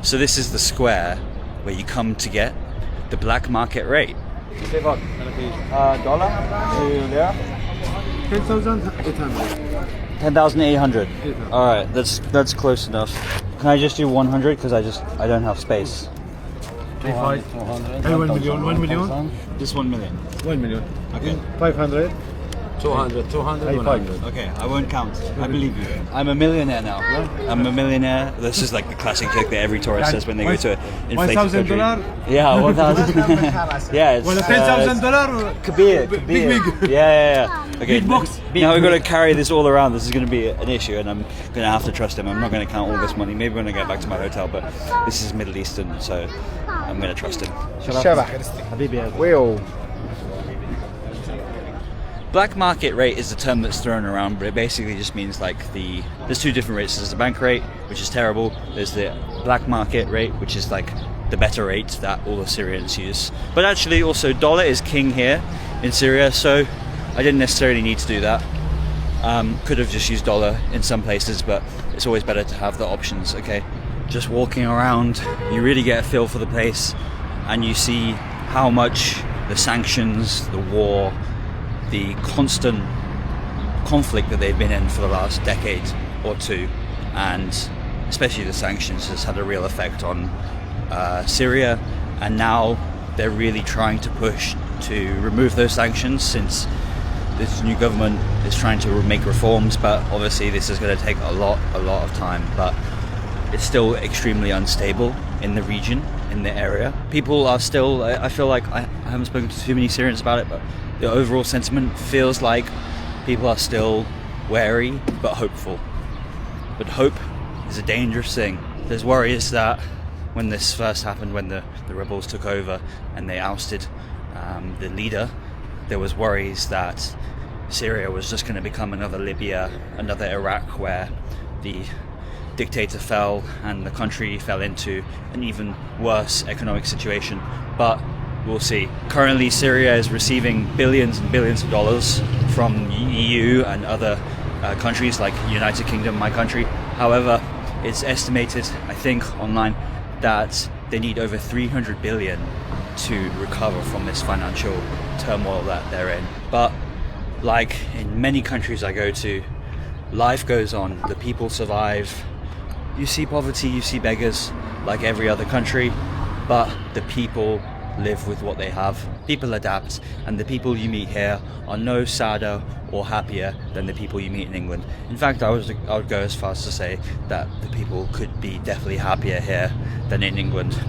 So this is the square where you come to get the black market rate. Dollar to there? 10,800. 10,800. All right, that's close enough. Can I just do 100 because I don't have space. 200, 1 million, 1 million. Just 1 million. 1 million. Okay. 500. 200, 100. Okay, I won't count. I believe you. I'm a millionaire now. I'm a millionaire. This is like the classic joke that every tourist says when they go to an inflated country. $1,000? Yeah, 1,000. Yeah, it's $10,000? Kabir. Yeah. Okay. Big box. Now we've got to carry this all around. This is going to be an issue, and I'm going to have to trust him. I'm not going to count all this money. Maybe when I get back to my hotel, but this is Middle Eastern, so I'm going to trust him. Black market rate is the term that's thrown around, but it basically just means like there's two different rates. There's the bank rate, which is terrible. There's the black market rate, which is like the better rate that all the Syrians use. But actually also dollar is king here in Syria, so I didn't necessarily need to do that. Could have just used dollar in some places, but it's always better to have the options. Okay, just walking around, you really get a feel for the place, and you see how much the sanctions, the war, the constant conflict that they've been in for the last decade or two, and especially the sanctions has had a real effect on Syria, and now they're really trying to push to remove those sanctions since this new government is trying to make reforms, but obviously this is going to take a lot of time, but it's still extremely unstable in the region, in the area. People are still, I feel like I haven't spoken to too many Syrians about it, but the overall sentiment feels like people are still wary but hopeful. But hope is a dangerous thing. There's worries that when this first happened, when the rebels took over and they ousted the leader, there was worries that Syria was just going to become another Libya, another Iraq, where the dictator fell and the country fell into an even worse economic situation. But we'll see. Currently, Syria is receiving billions and billions of dollars from EU and other countries like United Kingdom, my country. However, it's estimated, I think, online that they need over 300 billion to recover from this financial turmoil that they're in. But like in many countries I go to, life goes on. The people survive. You see poverty, you see beggars, like every other country, but the people live with what they have. People adapt, and the people you meet here are no sadder or happier than the people you meet in England. In fact, I would go as far as to say that the people could be definitely happier here than in England.